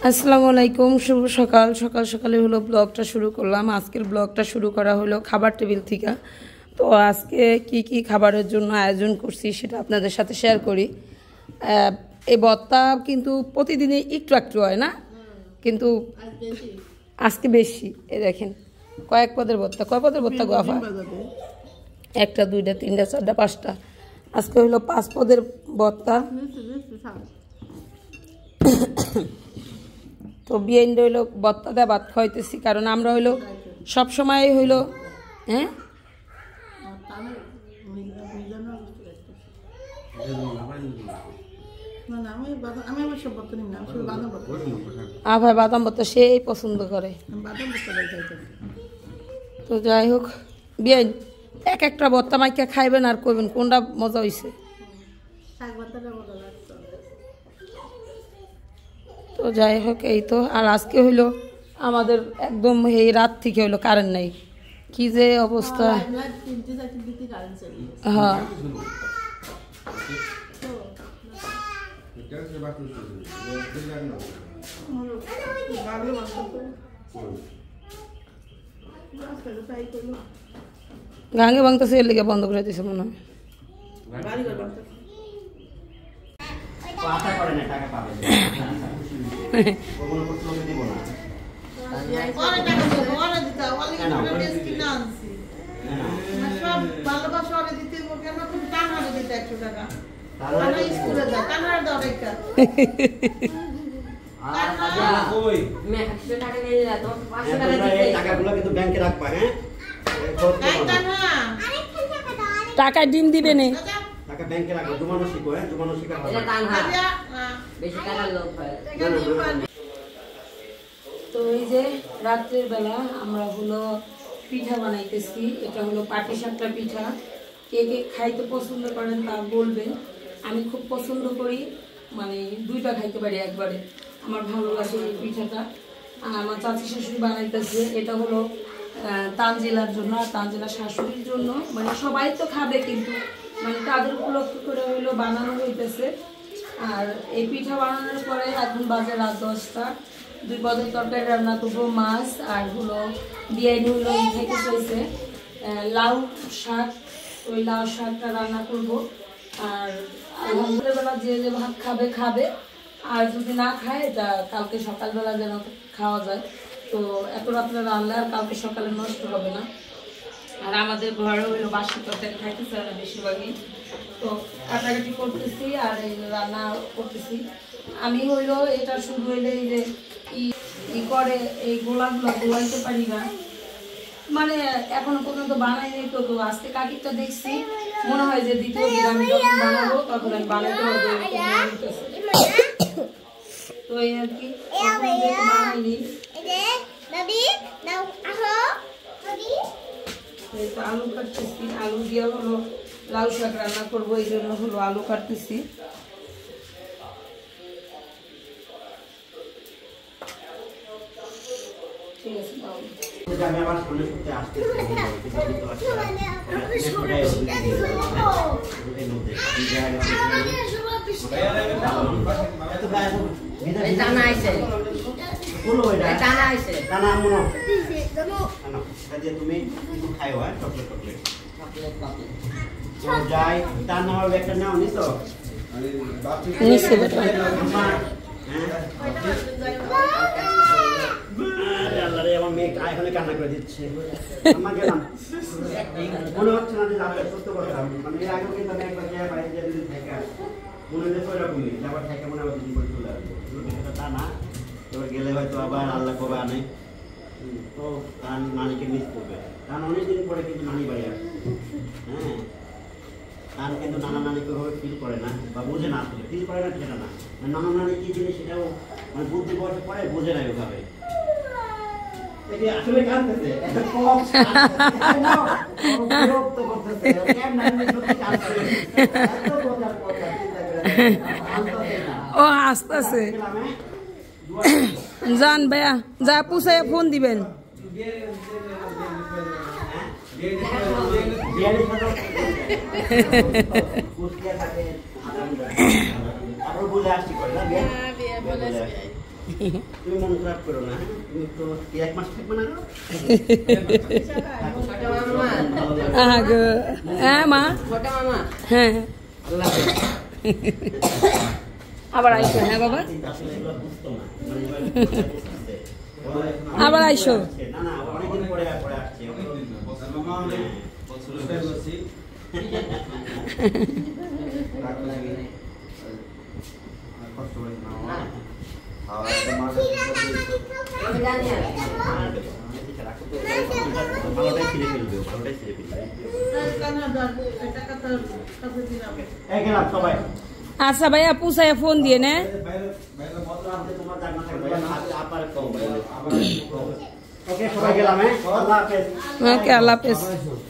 আসসালামু আলাইকুম, শুভ সকাল। সকাল সকালে হলো ব্লগটা শুরু করলাম। আজকের ব্লগটা শুরু করা হলো খাবার টেবিল থেকে। তো আজকে কি কি খাবারের জন্য আয়োজন করছি সেটা আপনাদের সাথে শেয়ার করি। এই ভর্তা কিন্তু প্রতিদিনই একটু একটু হয় না, কিন্তু আজকে বেশি। এই দেখেন কয়েক পদের ভর্তা, কয় পদের ভর্তা গোয়াফা? একটা, দুইটা, তিনটা, চারটা, পাঁচটা। আজকে হইলো 5 পদের ভর্তা। তো বিয়েন হইলো ভর্তা দেওয়া ভাত খাইতেছি, কারণ আমরা হইলো সবসময় হইলো হ্যাঁ ভাই বাদাম ভর্তা সেই পছন্দ করে। তো যাই হোক, বিয়েন এক একটা ভর্তা মাইকা খাইবেন আর কইবেন কোনটা মজা হয়েছে। তো যাই হোক, এই তো। আর আজকে হইলো আমাদের একদম এই রাত থেকে হইলো কারেন্ট নাই, কি যে অবস্থা। হ্যাঁ গাঙ্গে ভাঙতেছে, এর লিগে বন্ধ করে দিছে মনে হয়। টাকা দিন দিবে না, তো এই যে রাত্রের বেলা আমরা হলো পিঠা বানাইতেছি। এটা হলো পাটিসাপটা পিঠা। কে কে খাইতে পছন্দ করেন তা বলবেন। আমি খুব পছন্দ করি, মানে 2টা খাইতে পারি একবারে, আমার ভালো লাগে এই পিঠাটা। আর আমার চাচি শাশুড়ি বানাইতেছে। এটা হলো তানজিলার জন্য আর তানজিলার শাশুড়ির জন্য, মানে সবাই তো খাবে কিন্তু মানে তাদের উপলক্ষ করে হইলো বানানো হইতেছে। আর এই পিঠা বানানোর পরে এখন বাজে রাত 10টা। 2 পদের তরকারি রান্না করবো, মাছ আর হলো বিরিয়ানি হলো থেকে চলছে লাউ শাক। ওই লাউ শাকটা রান্না করব। আর আলহামদুলিল্লাহ যে যে ভাত খাবে খাবে, আর যদি না খায় তা কালকে সকালবেলা যেন খাওয়া যায়। তো এত রাত্রে রান্না আর কালকে সকালে নষ্ট হবে না। আর আমাদের ঘরে হইলো বাসি তরকারি খাইতেছে না বেশিরভাগই, তো কাটাকাটি করতেছি আর এই রান্না করতেছি। আমি হইলো এটা শুধু হইলে এই যে ই করে এই গোলাগুলো গোলাইতে পারি না, মানে এখনো পর্যন্ত বানাইনি। তো আজকে কাকিরটা দেখছি, মনে হয় যে দ্বিতীয় দিন আমি যখন বানাবো তখন আমি বানাইতে পারবো। তো এই আর কি, বানাইনি। আলু কাটতেছি, আলু দিয়ে হলো লাউ শাক রান্না করবো, এই জন্য হলো আলু কাটতেছি। ঠিক আছে, আমি আবার সামনে করতে আসতেছি। তুমি কিছু খাই হয় চকলেট টকলেট যাই, তার নাম একটা নাও নিস। আমার মেয়ে এখানে কান্না করে দিচ্ছে, মনে হচ্ছে না যে সত্য কথা। মানে এর আগেও কিন্তু আমি একবার বাইরে যে দুদিন থেকে মনে হচ্ছে ওইরকমই আবার থেকে মনে হয় দিন করে চলে আসবে, তা না। এবার গেলে হয়তো আবার আল্লাহ কবে আনে, তো তার নানিকে মিস করবে। কারণ অনেকদিন পরে কিন্তু নানি বাড়ি আসবে। হ্যাঁ, তার কিন্তু নানা নানিকে ওভাবে ফিল করে না বা বোঝে না, আসলে ফিল করে না সেটা না, নানা নানি কি জিনিস সেটাও মানে বুদ্ধি বয়সে পরে বোঝে না ওইভাবে। আসলে কাঁদতেছে, ও হাসতেছে। যান ভাইয়া, যা পুষাইয়া ফোন দিবেন। তুমি মন খারাপ করো না, হ্যাঁ? তুমি তো কি 1 মাস থাকবে না আরো? হ্যাঁ মা, হ্যাঁ আল্লাহ হাফেজ। আবার আইসো। হ্যাঁ বাবা, আসলে এগুলো বুঝতো না, মানে এবার বুঝতেছে। আবার আইসো। না না, অনেকদিন পরে আসছে। ভালোটাই ছিঁড়ে ফেলবে, ভালোটাই ছিঁড়ে ফেলবে। এই গেলাম সবাই। আচ্ছা ভাইয়া পুষায় ফোন দিয়ে নে। ওকে সবাই গেলাম, হ্যাঁ আল্লাহ হাফেজ। ওকে আল্লাহ হাফেজ।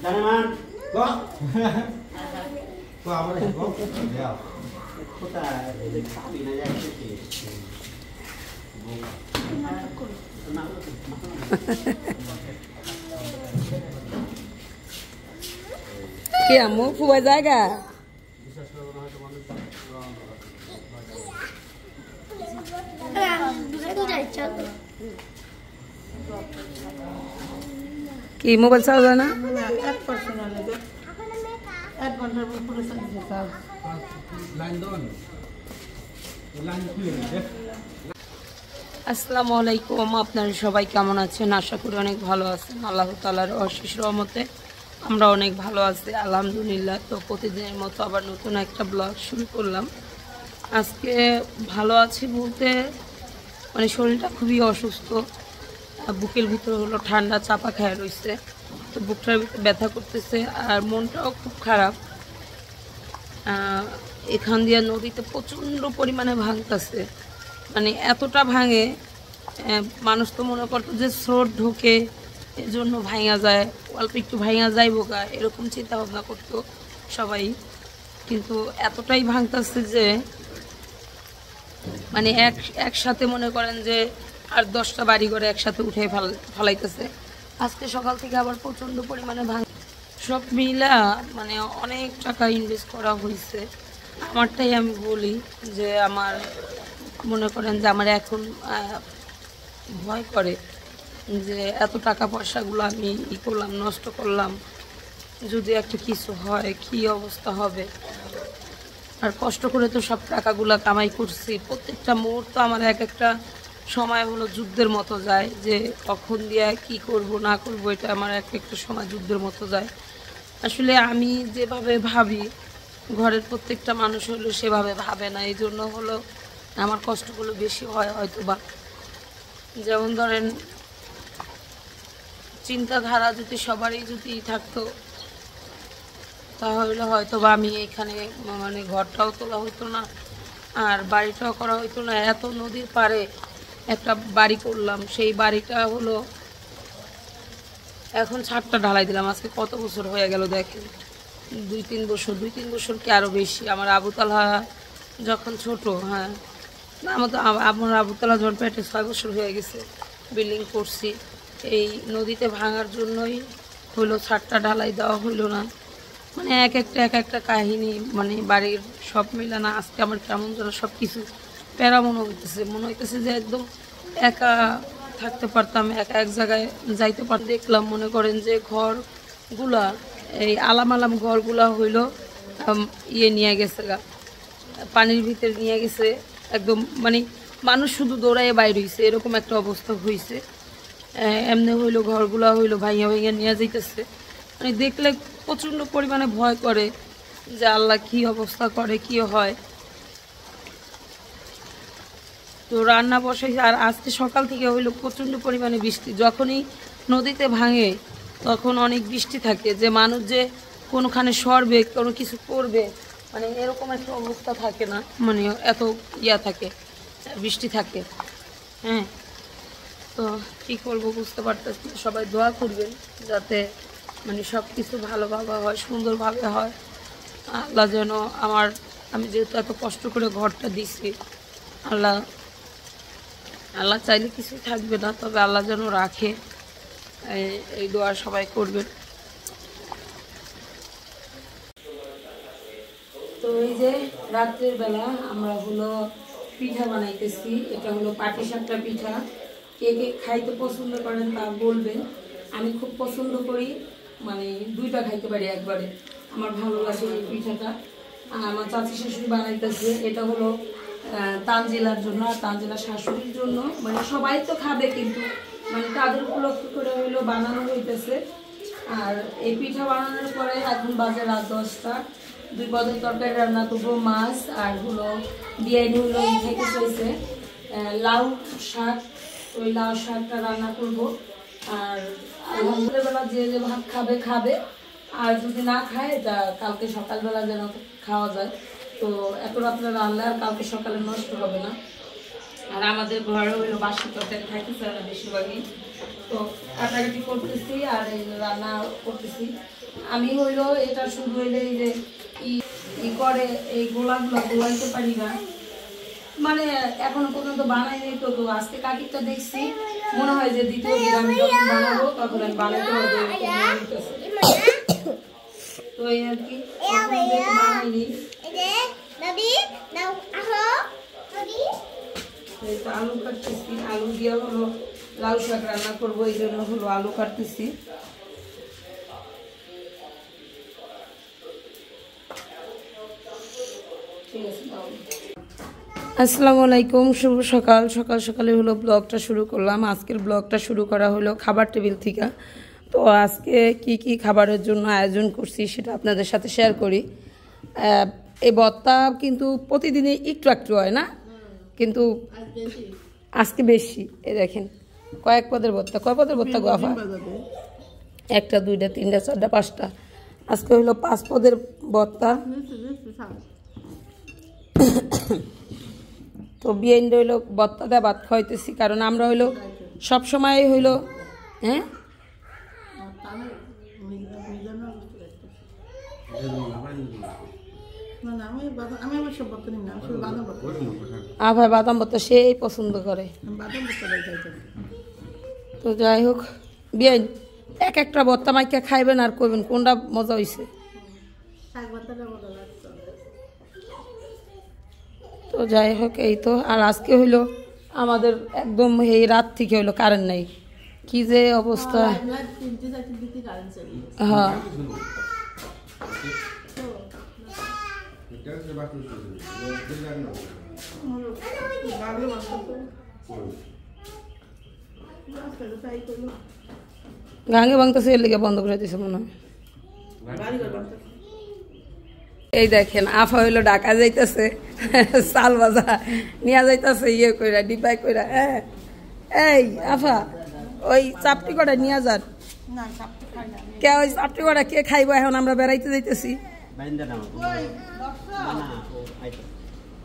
জানেমান কোথায় খাবি না যাচ্ছি কি আমু ফুয়া জায়গা কি মোবাইল চার্জ হয় না? আসসালামু আলাইকুম, আপনারা সবাই কেমন আছেন? আশা করি অনেক ভালো আছেন। আল্লাহ তাআলার অশেষ রহমতে আমরা অনেক ভালো আছি আলহামদুলিল্লাহ। তো প্রতিদিনের মতো আবার নতুন একটা ব্লগ শুরু করলাম। আজকে ভালো আছি বলতে মানে শরীরটা খুবই অসুস্থ, বুকের ভিতরে হলো ঠান্ডা চাপা খায় রয়েছে, তো বুকটার ভিতরে ব্যথা করতেছে আর মনটাও খুব খারাপ। এখান দিয়ে নদীতে প্রচণ্ড পরিমাণে ভাঙতেছে, মানে এতটা ভাঙে মানুষ তো মনে করতো যে স্রোত ঢোকে এর জন্য ভাঙা যায়, অল্প একটু ভাঙা যায় বোকা, এরকম চিন্তা ভাবনা করতো সবাই। কিন্তু এতটাই ভাঙতেছে যে মানে একসাথে মনে করেন যে আর 10টা বাড়ি করে একসাথে উঠে ফেলাইতেছে। আজকে সকাল থেকে আবার প্রচণ্ড পরিমাণে সব মিলা মানে অনেক টাকা ইনভেস্ট করা হয়েছে। আমারটাই আমি বলি যে আমার মনে করেন যে আমার এখন ভয় করে যে এত টাকা পয়সাগুলো আমি করলাম, নষ্ট করলাম, যদি একটা কিছু হয় কি অবস্থা হবে। আর কষ্ট করে তো সব টাকাগুলো কামাই করছি, প্রত্যেকটা মুহূর্ত আমার এক একটা সময় হলো যুদ্ধের মতো যায়, যে কখন দিয়ে কি করব না করব, এটা আমার এক একটা সময় যুদ্ধের মতো যায়। আসলে আমি যেভাবে ভাবি ঘরের প্রত্যেকটা মানুষ হলো সেভাবে ভাবে না, এই জন্য হলো আমার কষ্টগুলো বেশি হয় হয়তো বা। যেমন ধরেন চিন্তাধারা যদি সবারই যদি থাকতো তাহলে হয়তো বা আমি এখানে মানে ঘরটাও তোলা হতো না আর বাড়িটাও করা হতো না। এত নদীর পাড়ে একটা বাড়ি করলাম, সেই বাড়িটা হলো এখন ছাদটা ঢালাই দিলাম, আজকে কত বছর হয়ে গেল দেখেন, 2-3 বছর কি আরও বেশি। আমার আবুতালা যখন ছোট, হ্যাঁ না আমার আবুতালা যখন পেটে 6 বছর হয়ে গেছে বিল্ডিং করছি, এই নদীতে ভাঙার জন্যই হইলো ছাদটা ঢালাই দেওয়া হইলো না। মানে এক একটা কাহিনী, মানে বাড়ির সব মিলে না আজকে আমার কেমন যেন সব কিছু প্যারা মনে হইতেছে যে একদম একা থাকতে পারতাম, একা এক জায়গায় যাইতে পারতাম। দেখলাম মনে করেন যে ঘরগুলা এই আলাম ঘরগুলা হইলো নিয়ে গেছে পানির ভিতরে নিয়ে গেছে একদম, মানে মানুষ শুধু দৌড়াইয়ে বাইরে হয়েছে এরকম একটা অবস্থা হয়েছে। এমনি হইলো ঘরগুলা হইলো ভাইয়া নিয়ে যাইতেছে, মানে দেখলে প্রচণ্ড পরিমাণে ভয় করে যে আল্লাহ কি অবস্থা করে কি হয়। তো রান্না বসাইছে আর আজকে সকাল থেকে হইলো প্রচণ্ড পরিমাণে বৃষ্টি। যখনই নদীতে ভাঙে তখন অনেক বৃষ্টি থাকে, যে মানুষ যে কোনোখানে সরবে কোনো কিছু করবে মানে এরকম একটা অবস্থা থাকে না, মানে এত থাকে বৃষ্টি থাকে। হ্যাঁ তো কী করবো বুঝতে পারতেছি, সবাই দোয়া করবেন যাতে মানে সব কিছু ভালোভাবে হয়, সুন্দরভাবে হয়। আল্লাহ যেন আমি যেহেতু এত কষ্ট করে ঘরটা দিছি, আল্লাহ চাইলে কিছু থাকবে না, তবে আল্লাহ যেন রাখে, এই দোয়া সবাই করবেন। তো এই যে রাত্রের বেলা আমরা হলো পিঠা বানাইতেছি। এটা হলো পাটিসাপটা পিঠা। কে কে খাইতে পছন্দ করেন তা বলবেন। আমি খুব পছন্দ করি, মানে দুইটা খাইতে পারি একবারে, আমার ভালো লাগে এই পিঠাটা। আমার চাচি শাশুড়ি বানাইতেছে। এটা হলো তানজিলার জন্য আর তানজিলার শাশুড়ির জন্য, মানে সবাই তো খাবে কিন্তু মানে তাদের উপলক্ষ করে হইলো বানানো হইতেছে। আর এই পিঠা বানানোর পরে এখন বাজে রাত 10টা। 2 পদের তরকারি রান্না করবো, মাছ আর হলো বিরিয়ানি হলো থেকে চলছে লাউ শাক, ওই লাউ শাকটা রান্না করবো। আর আলহামদুলিল্লাহ যে যে ভাত খাবে খাবে, আর যদি না খায় তা কালকে সকালবেলা যেন খাওয়া যায়। তো এত রাত্রে রান্না আর কালকে সকালে নষ্ট হবে না। আর আমাদের ঘরে হইলো বাসি তরকারি থাকিছে না বেশিরভাগই, তো কাটাকাটি করতেছি আর এই রান্না করতেছি। আমি হইলো এটা শুধু হইলে এই যে ই করে এই গোলাগুলো গোলাইতে পারি না, মানে এখনো পর্যন্ত বানাই নেই। তো আজকে কাকিরটা দেখছি, মনে হয় যে দ্বিতীয় দিন আমি যখন বানাবো তখন আমি বানাইতে পারবো। তো এই আর কি বানাইনি। আলু কাটতেছি, আলু দিয়ে হলো লাউ শাক রান্না করবো, এই জন্য হলো আলু কাটতেছি। আসসালামু আলাইকুম, শুভ সকাল। সকাল সকালে হলো ব্লগটা শুরু করলাম। আজকের ব্লগটা শুরু করা হলো খাবার টেবিল থেকে। তো আজকে কি কি খাবারের জন্য আয়োজন করছি সেটা আপনাদের সাথে শেয়ার করি। এই ভর্তা কিন্তু প্রতিদিনই একটু একটু হয় না, কিন্তু আজকে বেশি। এই দেখেন কয়েক পদের ভর্তা। কয় পদের ভর্তা গো আফা? 1টা 2টা 3টা 4টা 5টা। আজকে হইলো 5 পদের ভর্তা। তো বিয়ে হইলো ভর্তা দেওয়া ভাত খাওয়াইতেছি, কারণ আমরা হইলো সবসময় হইলো হ্যাঁ ভাই বাদাম ভর্তা সেই পছন্দ করে। তো যাই হোক, বিয়ে এক একটা ভর্তা মাইকা খাইবেন আর কইবেন কোনটা মজা হয়েছে। তো যাই হোক এই তো। আর আজকে হইলো আমাদের একদম এই রাত থেকে হইলো কারেন্ট নাই, কি যে অবস্থা। হ্যাঁ গাঙ্গে ভাঙতেছে, এর লেগে বন্ধ করে দিয়েছে মনে হয়। এই দেখেন আফা হইলো ঢাকা যাইতেছে, চাল ভাজা নিয়ে যাইতেছে ইয়ে কইরা ডিবাই কইরা। হ্যাঁ এই আফা ওই চাপটি কটা নিয়ে যান। কে ওই চাপটি কটা কে খাইবো? এখন আমরা বেড়াইতে যাইতেছি।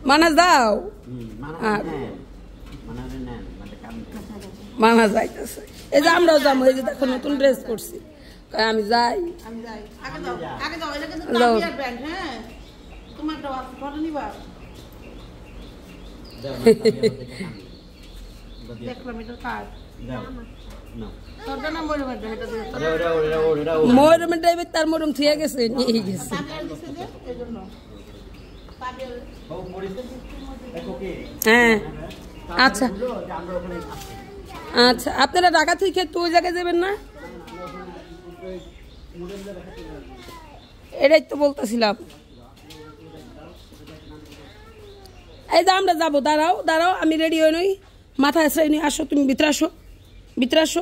মানা যাও, মানা যাইতেছে। এই যে আমরাও যাবো, এই যে দেখো নতুন ড্রেস করছি। আমি যাই, মরমের ড্রাইভার তার মরম থুয়ে গেছে, নিয়ে গেছে। হ্যাঁ আচ্ছা আচ্ছা, আপনারা ঢাকা থেকে তো ওই জায়গায় যাবেন না? এটাই তো বলতেছিলাম। এই যে আমরা যাবো, দাঁড়াও দাঁড়াও, আমি রেডি হই নই, মাথায় আশ্রয় নি। আসো তুমি ভিতরে আসো, ভিতরে আসো।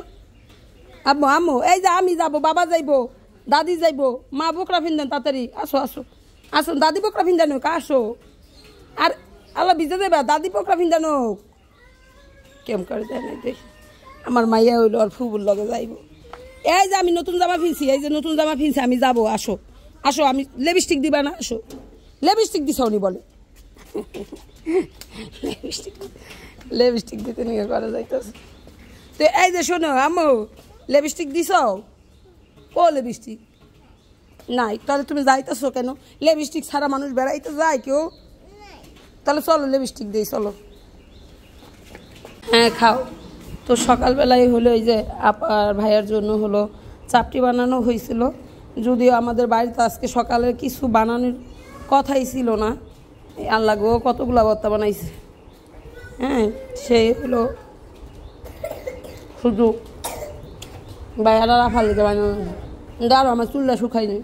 আম্মু আম্মু এই যে আমি যাবো, বাবা যাইবো, দাদি যাইবো, মা বকরা ফিন্দেন তাড়াতাড়ি আসো আসো আসো। দাদি বকরা ফিন্দানো আসো। আর আল্লাহ ভিজে দেবা, দাদি বকরা ফিন্দানো কেম করে দেয় নাই দেখি। আমার মাইয়া হইলো আর ফুবুর লগে যাইব। এই যে আমি নতুন জামা ফিনছি, এই যে নতুন জামা ফিনছি, আমি যাবো। আসো আসো, আমি লিপস্টিক দিবা না? আসো, লিপস্টিক দিছ উনি বলে। লিপস্টিক দিতে নিয়ে করা যাইতেছে। তো এই যে শোনো আম্মু, লিপস্টিক দিছ? ও লিপস্টিক নাই, তাহলে তুমি যাইতেছো কেন? লিপস্টিক ছাড়া মানুষ বেড়াইতে যায় কেউ? তাহলে চলো লিপস্টিক দিই, চলো। হ্যাঁ খাও। তো সকালবেলায় হলো এই যে আপার ভাইয়ের জন্য হলো চাপটি বানানো হয়েছিল, যদিও আমাদের বাড়িতে আজকে সকালে কিছু বানানোর কথাই ছিল না। আল্লাহ গো কতগুলা ভর্তা বানাইছে। হ্যাঁ সেই হলো শুধু বাইরে রাফাল দিতে বানানো দাঁড়ো আমার চুলটা শুকাই নেই